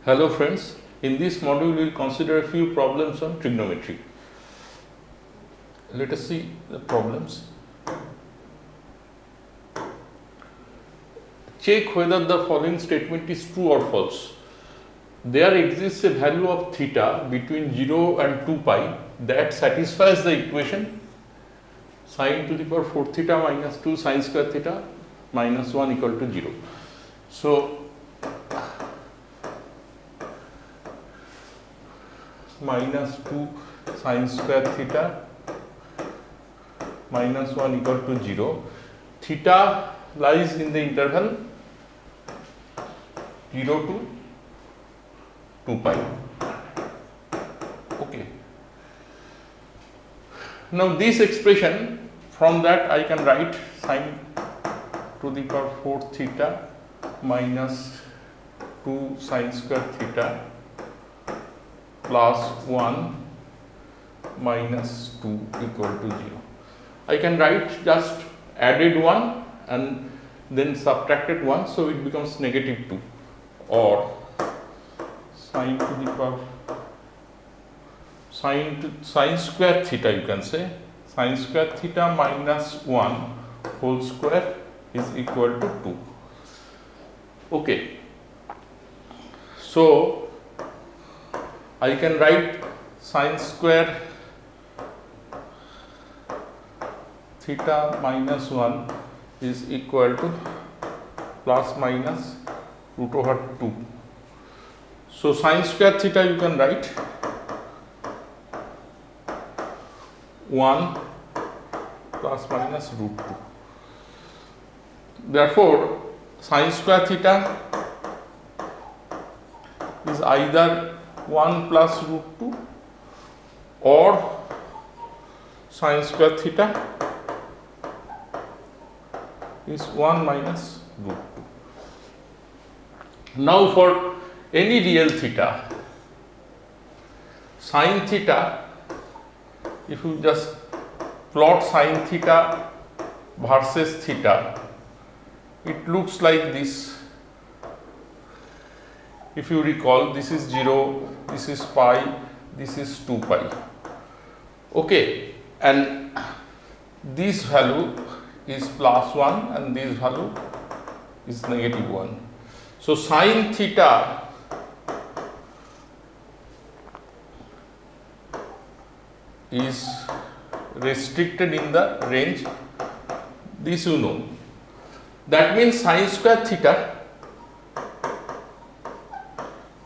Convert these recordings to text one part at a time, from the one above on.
Hello friends, in this module we will consider a few problems on trigonometry. Let us see the problems. Check whether the following statement is true or false. There exists a value of theta between 0 and 2 pi that satisfies the equation sin to the power 4 theta minus 2 sin square theta minus 1 equal to 0. So, minus 2 sin square theta minus 1 equal to 0. Theta lies in the interval 0 to 2 pi. Okay. Now this expression, from that I can write sin to the power 4 theta minus 2 sin square theta plus 1 minus 2 equal to 0. I can write just added 1 and then subtracted 1, so it becomes negative 2, or sin to the power sin square theta, you can say sin square theta minus 1 whole square is equal to 2. Okay. So I can write sin square theta minus 1 is equal to plus minus root over 2. So sin square theta you can write 1 plus minus root 2. Therefore, sin square theta is either 1 plus root 2 or sin square theta is 1 minus root 2. Now for any real theta, sin theta, if you just plot sin theta versus theta, it looks like this. If you recall, this is 0, this is pi, this is 2 pi. Okay, and this value is plus 1 and this value is negative 1. So sin theta is restricted in the range, this you know. That means sin square theta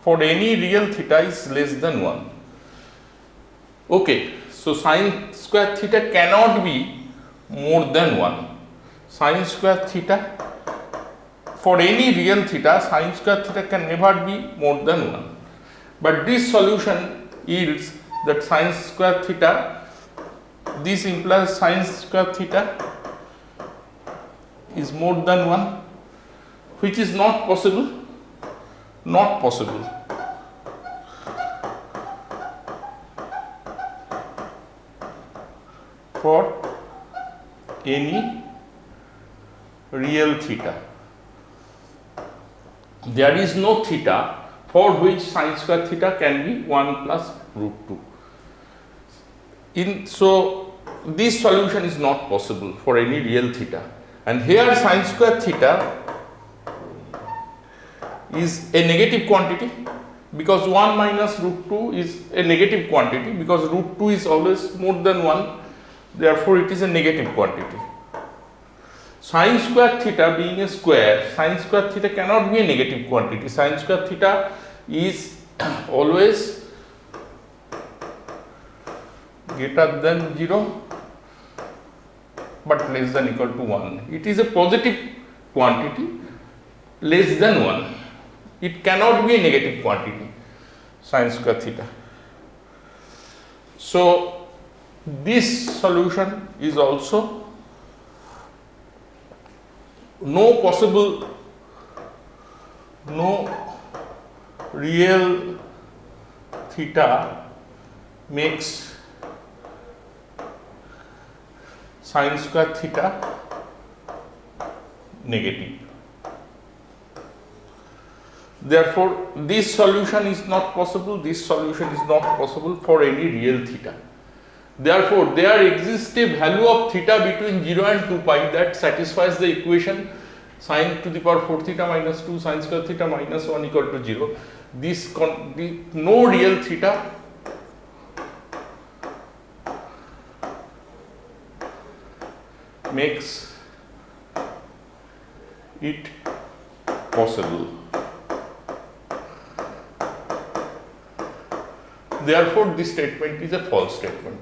for any real theta is less than 1. Okay, so sin square theta cannot be more than 1. Sin square theta for any real theta, sin square theta can never be more than 1. But this solution yields that sin square theta, this implies sin square theta is more than 1, which is not possible. Not possible. For any real theta. There is no theta for which sin square theta can be 1 plus root 2. So this solution is not possible for any real theta. And here sin square theta is a negative quantity, because 1 minus root 2 is a negative quantity, because root 2 is always more than 1, therefore it is a negative quantity. Sin square theta being a square, sin square theta cannot be a negative quantity. Sin square theta is always greater than 0 but less than equal to 1. It is a positive quantity less than 1. It cannot be a negative quantity, sin square theta. So this solution is also no real theta makes sin square theta negative. Therefore, this solution is not possible, this solution is not possible for any real theta. Therefore, there exists a value of theta between 0 and 2 pi that satisfies the equation sin to the power 4 theta minus 2 sin square theta minus 1 equal to 0. No real theta makes it possible. Therefore, this statement is a false statement.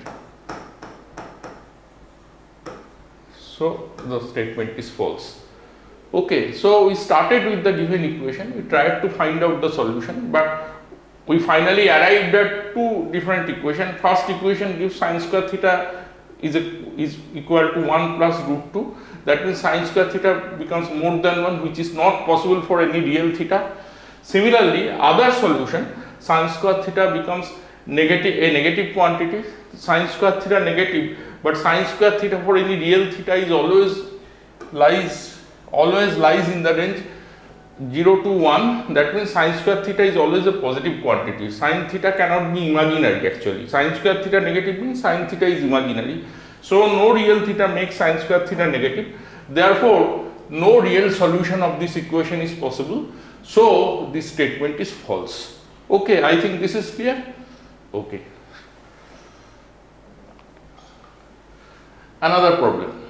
So, the statement is false. Okay, so we started with the given equation, we tried to find out the solution, but we finally arrived at two different equations. First equation gives sin square theta is equal to 1 plus root 2. That means sin square theta becomes more than 1, which is not possible for any real theta. Similarly, other solution, sin square theta becomes a negative quantity, sin square theta negative, but sin square theta for any real theta is always lies in the range 0 to 1. That means sin square theta is always a positive quantity. Sin theta cannot be imaginary actually. Sin square theta negative means sin theta is imaginary. So, no real theta makes sin square theta negative. Therefore, no real solution of this equation is possible. So, this statement is false. Okay, I think this is clear. Okay. Another problem.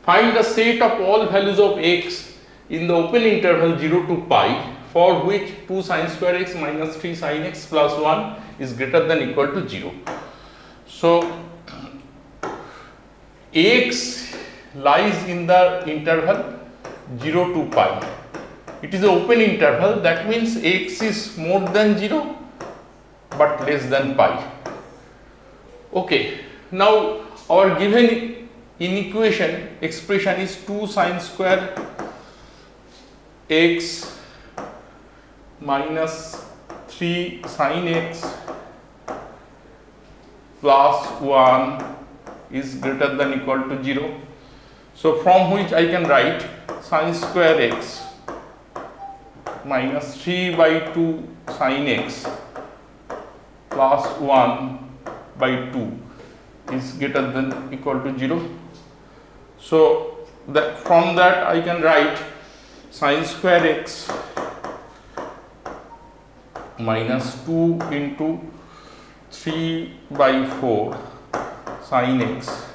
Find the set of all values of x in the open interval 0 to pi for which 2 sin square x minus 3 sin x plus 1 is greater than equal to 0. So, x lies in the interval 0 to pi. It is an open interval, that means x is more than 0 but less than pi. Okay. Now, our given inequation expression is 2 sin square x minus 3 sin x plus 1 is greater than equal to 0. So, from which I can write sin square x minus 3 by 2 sin x plus 1 by 2 is greater than equal to 0. So, from that I can write sin square x minus 2 into 3 by 4 sin x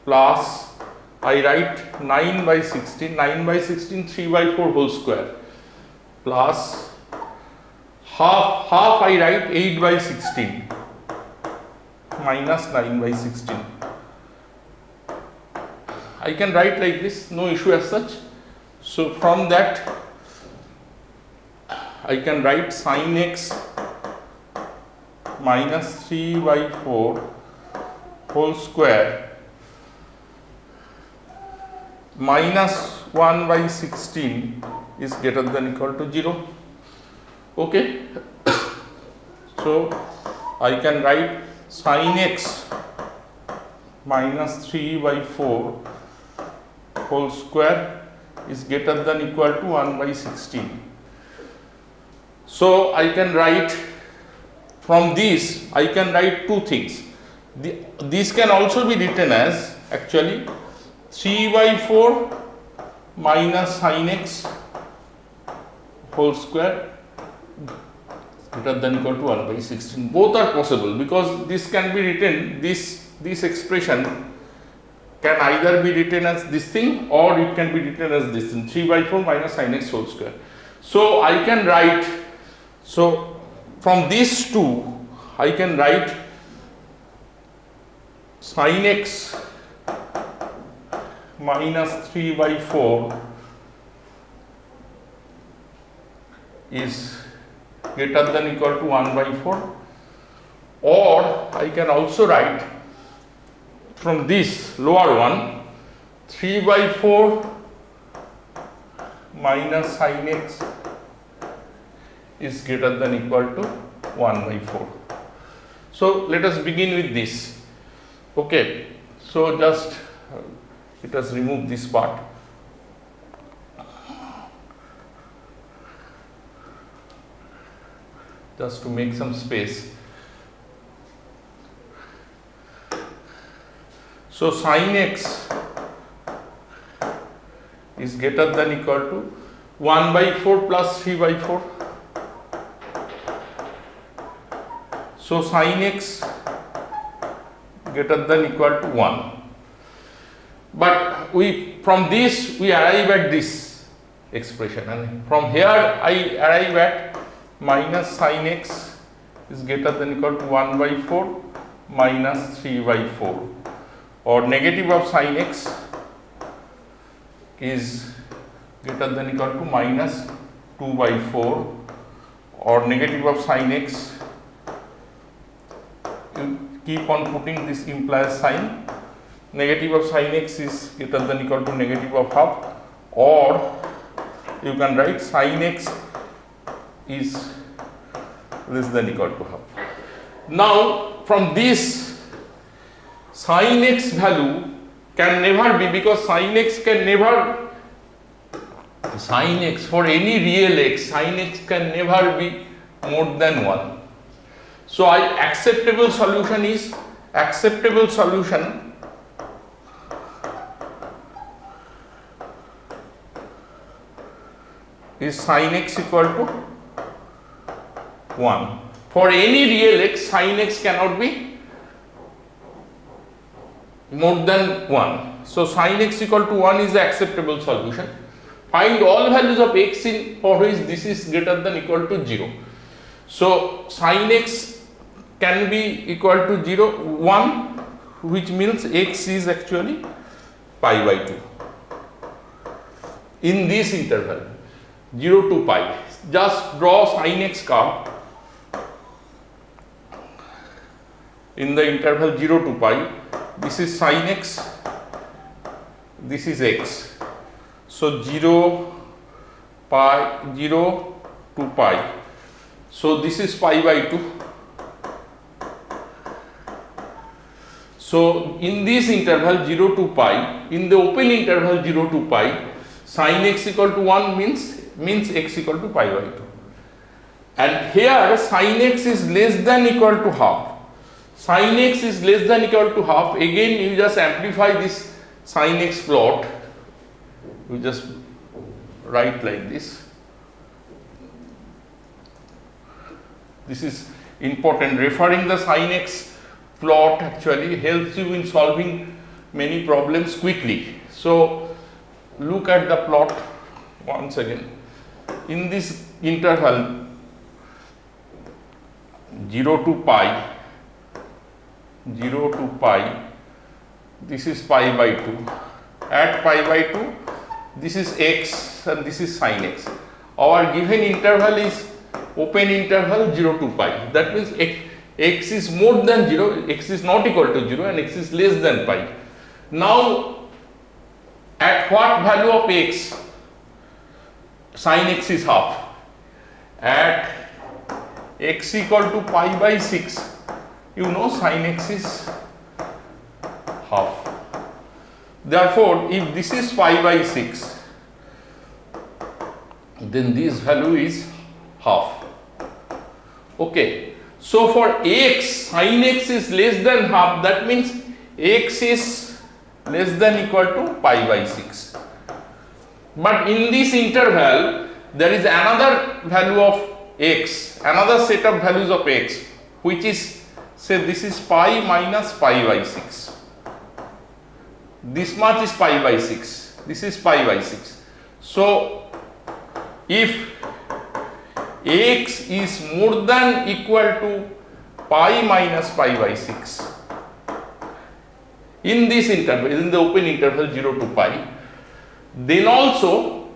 plus I write 9 by 16 3 by 4 whole square plus half I write 8 by 16 minus 9 by 16. I can write like this, no issue as such. So, from that I can write sin x minus 3 by 4 whole square minus 1 by 16 is greater than equal to 0. Okay. So, I can write sin x minus 3 by 4 whole square is greater than equal to 1 by 16. So, I can write from this, I can write two things. This can also be written as actually 3 by 4 minus sin x whole square greater than equal to 1 by 16. Both are possible because this can be written, this expression can either be written as this thing or it can be written as this thing, 3 by 4 minus sin x whole square. So, I can write, so from these two I can write sin x minus 3 by 4 is greater than equal to 1 by 4, or I can also write from this lower one 3 by 4 minus sin x is greater than equal to 1 by 4. So, let us begin with this. Okay. So, just let us remove this part. just to make some space. So sin x is greater than equal to 1 by 4 plus 3 by 4. So sin x greater than equal to 1. But from this we arrive at this expression, and from here I arrive at minus sin x is greater than equal to 1 by 4 minus 3 by 4, or negative of sin x is greater than equal to minus 2 by 4, or negative of sin x, you keep on putting this implies sign, negative of sin x is greater than equal to negative of half, or you can write sin x is less than equal to half. Now from this sin x value can never be, because sin x can never, sin x for any real x, sin x can never be more than 1. So acceptable solution is sin x equal to 1. For any real x, sin x cannot be more than 1. So sin x equal to 1 is the acceptable solution. Find all values of x for which this is greater than equal to 0. So sin x can be equal to 1, which means x is actually pi by 2 in this interval 0 to pi. Just draw sin x curve in the interval 0 to pi. This is sin x, this is x. So 0 to pi. So this is pi by 2. So in this interval 0 to pi, in the open interval 0 to pi, sin x equal to 1 means x equal to pi by 2. And here sin x is less than equal to half. Sin x is less than equal to half. Again you just amplify this sin x plot. You just write like this. This is important. Referring the sin x plot actually helps you in solving many problems quickly. So look at the plot once again. In this interval 0 to pi, this is pi by 2. At pi by 2, this is x and this is sin x. Our given interval is open interval 0 to pi. That means x is more than 0, x is not equal to 0, and x is less than pi. Now at what value of x sin x is half? At x equal to pi by 6, you know sin x is half. Therefore if this is pi by 6, then this value is half. Okay. So for x, sin x is less than half, that means x is less than equal to pi by 6. But in this interval there is another value of x, another set of values of x, which is, say this is pi minus pi by 6. This much is pi by 6, this is pi by 6. So if x is more than equal to pi minus pi by 6 in this interval, in the open interval 0 to pi, then also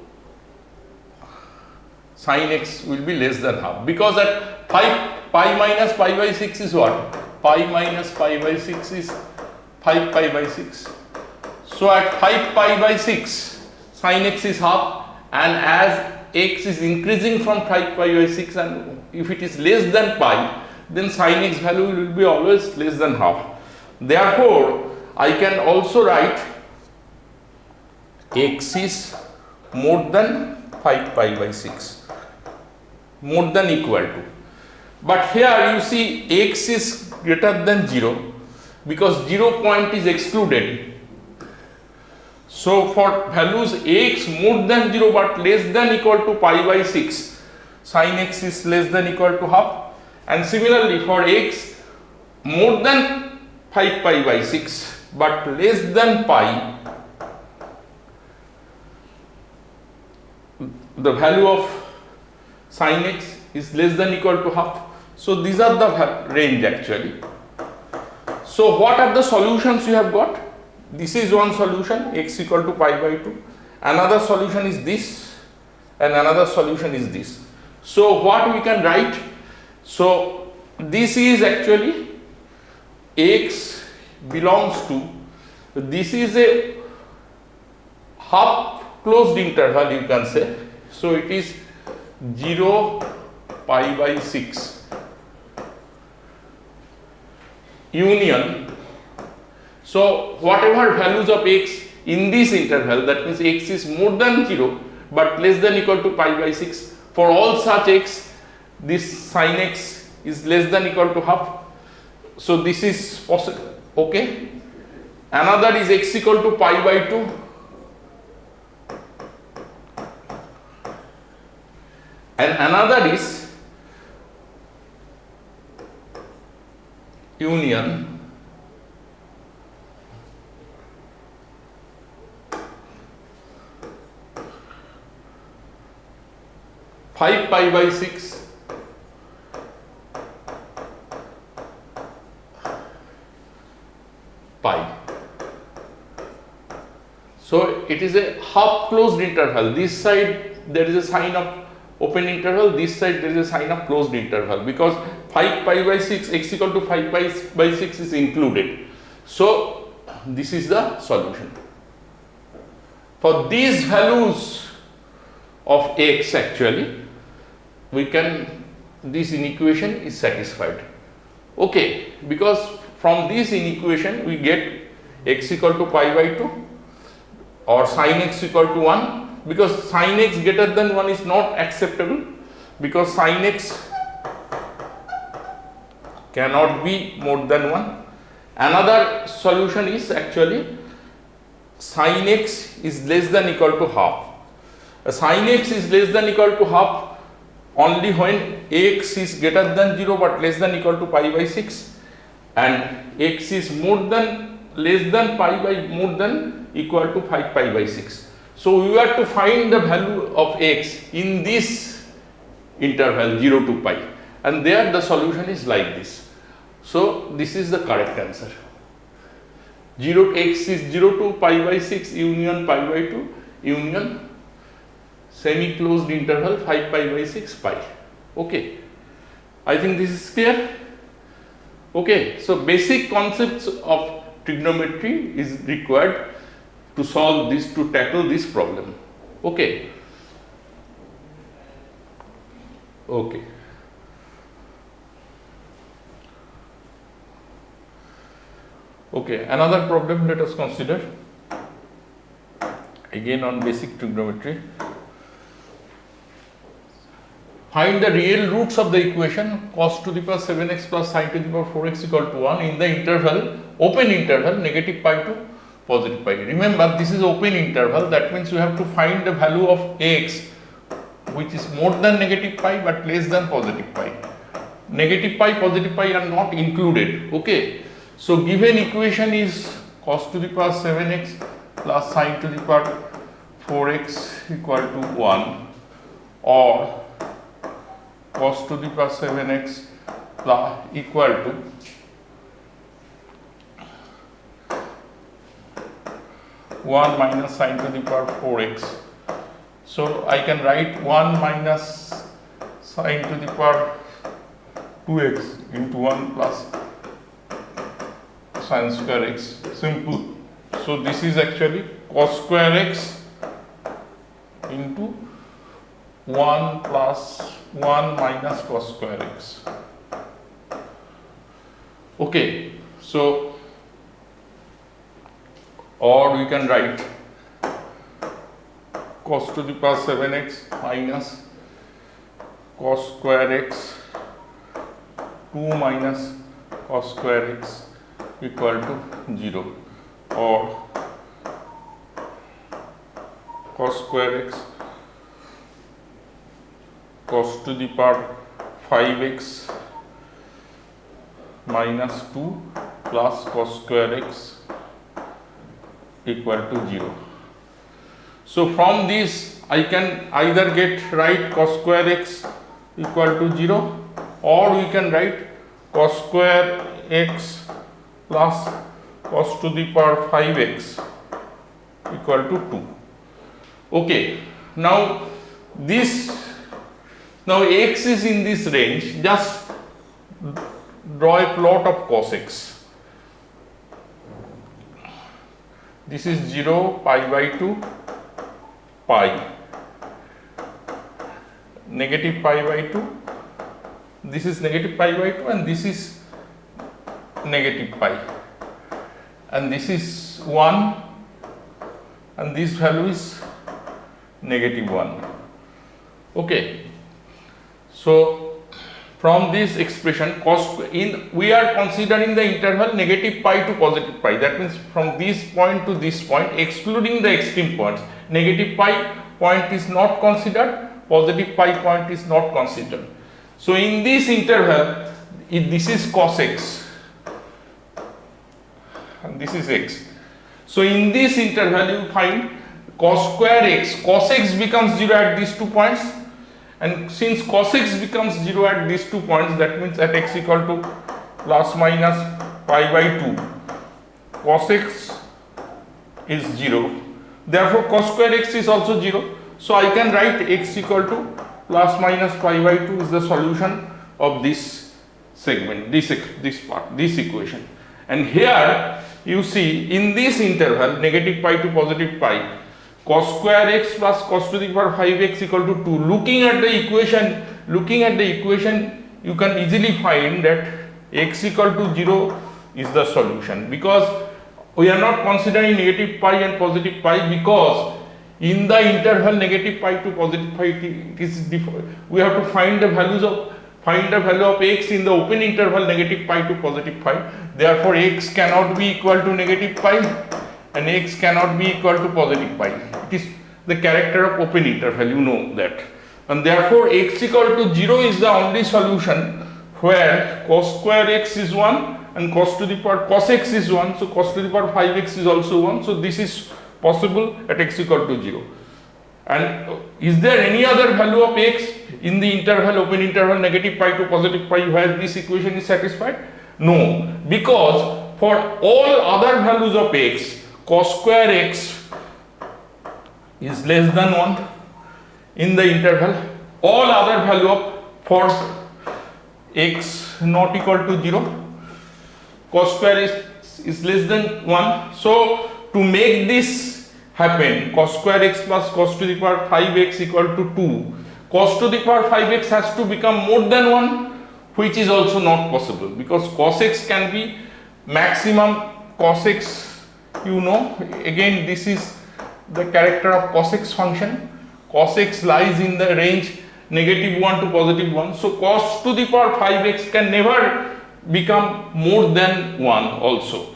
sin x will be less than half, because at pi minus pi by 6 is what? Pi minus pi by 6 is 5 pi by 6. So at 5 pi by 6 sin x is half, and as x is increasing from 5 pi by 6, and if it is less than pi, then sin x value will be always less than half. Therefore I can also write x is more than 5 pi by 6, more than equal to. But here you see x is greater than 0 because 0 point is excluded. So for values x more than 0 but less than equal to pi by 6, sin x is less than equal to half, and similarly for x more than 5 pi by 6 but less than pi, the value of sin x is less than equal to half. So these are the range actually. So what are the solutions you have got? This is one solution, x equal to pi by 2. Another solution is this, and another solution is this. So what we can write? So this is actually x belongs to, this is a half closed interval you can say. So it is 0 pi by 6 union. So whatever values of x in this interval, that means x is more than 0 but less than equal to pi by 6, for all such x this sin x is less than equal to half. So this is possible. Okay. Another is x equal to pi by 2. And another is union pi by 6 pi. So it is a half closed interval. This side there is a sign of open interval, this side there is a sign of closed interval, because 5 pi by 6 x equal to 5 pi by 6 is included. So this is the solution. For these values of x actually we can, this inequation is satisfied. Okay, because from this inequation we get x equal to pi by 2 or sin x equal to 1, because sin x greater than 1 is not acceptable, because sin x cannot be more than 1. Another solution is actually sin x is less than equal to half. Sin x is less than equal to half only when x is greater than 0 but less than equal to pi by 6, and x is more than less than pi by more than equal to 5 pi by 6. So we have to find the value of x in this interval 0 to pi, and there the solution is like this. So this is the correct answer. 0 x is 0 to pi by 6 union pi by 2 union semi closed interval 5 pi by 6 pi. Okay, I think this is clear. Okay, so basic concepts of trigonometry is required to solve this, to tackle this problem. Okay. Okay. Okay, another problem let us consider, again on basic trigonometry. Find the real roots of the equation cos to the power 7x plus sin to the power 4x equal to 1 in the interval, open interval, negative pi to positive pi. Remember, this is open interval, that means you have to find the value of x which is more than negative pi but less than positive pi. Negative pi, positive pi are not included. Okay, so given equation is cos to the power 7x plus sin to the power 4x equal to 1, or cos to the power 7x plus equal to one minus sin to the power 4x. So I can write 1 minus sin to the power 2x into 1 plus sin square x. Simple. So this is actually cos square x into 1 plus 1 minus cos square x. Okay, so or we can write cos to the power 7x minus cos square x 2 minus cos square x equal to 0, or cos square x cos to the power 5x minus 2 plus cos square x equal to 0. So from this I can either write cos square x equal to 0, or we can write cos square x plus cos to the power 5x equal to 2. Okay, now x is in this range. Just draw a plot of cos x. This is 0, pi by 2, pi, negative pi by 2, this is negative pi by 2, and this is negative pi, and this is 1, and this value is negative 1. Okay, so from this expression we are considering the interval negative pi to positive pi. That means from this point to this point, excluding the extreme points, negative pi point is not considered, positive pi point is not considered. So in this interval, this is cos x and this is x. So in this interval you find cos square x, cos x becomes 0 at these 2 points. And since cos x becomes 0 at these 2 points, that means at x equal to plus minus pi by 2, cos x is 0. Therefore, cos square x is also 0. So I can write x equal to plus minus pi by 2 is the solution of this segment, this part, this equation. And here you see in this interval negative pi to positive pi, cos square x plus cos to the power 5x equal to 2. Looking at the equation, you can easily find that x equal to 0 is the solution, because we are not considering negative pi and positive pi, because in the interval negative pi to positive pi it is we have to find the value of x in the open interval negative pi to positive pi. Therefore x cannot be equal to negative pi and x cannot be equal to positive pi. It is the character of open interval, you know that. And therefore x equal to 0 is the only solution where cos square x is 1 and cos to the power cos x is 1. So cos to the power 5x is also 1. So this is possible at x equal to 0. And is there any other value of x in the interval, open interval negative pi to positive pi, where this equation is satisfied? No, because for all other values of x, cos square x is less than 1 in the interval. All other value of for x not equal to 0, cos square is less than 1. So to make this happen, cos square x plus cos to the power 5x equal to 2, cos to the power 5x has to become more than 1, which is also not possible, because cos x can be maximum cos x, you know, again this is the character of cos x function. Cos x lies in the range negative 1 to positive 1. So cos to the power 5x can never become more than 1 also.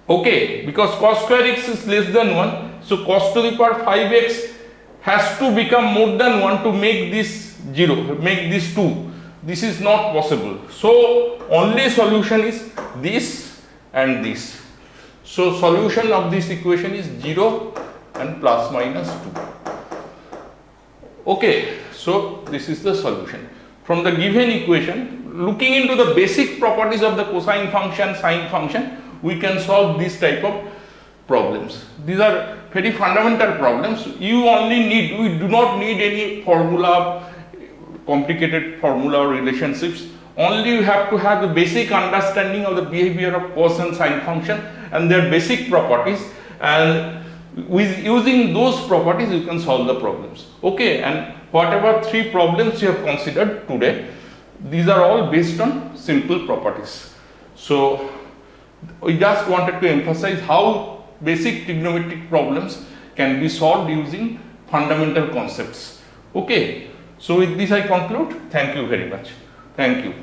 Okay, because cos square x is less than 1. So cos to the power 5x has to become more than 1 to make this 0, make this 2. This is not possible. So only solution is this and this. So solution of this equation is 0 and plus minus 2. Okay, so this is the solution. From the given equation, looking into the basic properties of the cosine function, sine function, we can solve this type of problems. These are very fundamental problems. We do not need any formula, complicated formula or relationships. Only you have to have the basic understanding of the behavior of cos and sine function and their basic properties, and with using those properties you can solve the problems. Okay, and whatever 3 problems you have considered today, these are all based on simple properties. So we just wanted to emphasize how basic trigonometric problems can be solved using fundamental concepts. Okay, so with this I conclude. Thank you very much. Thank you.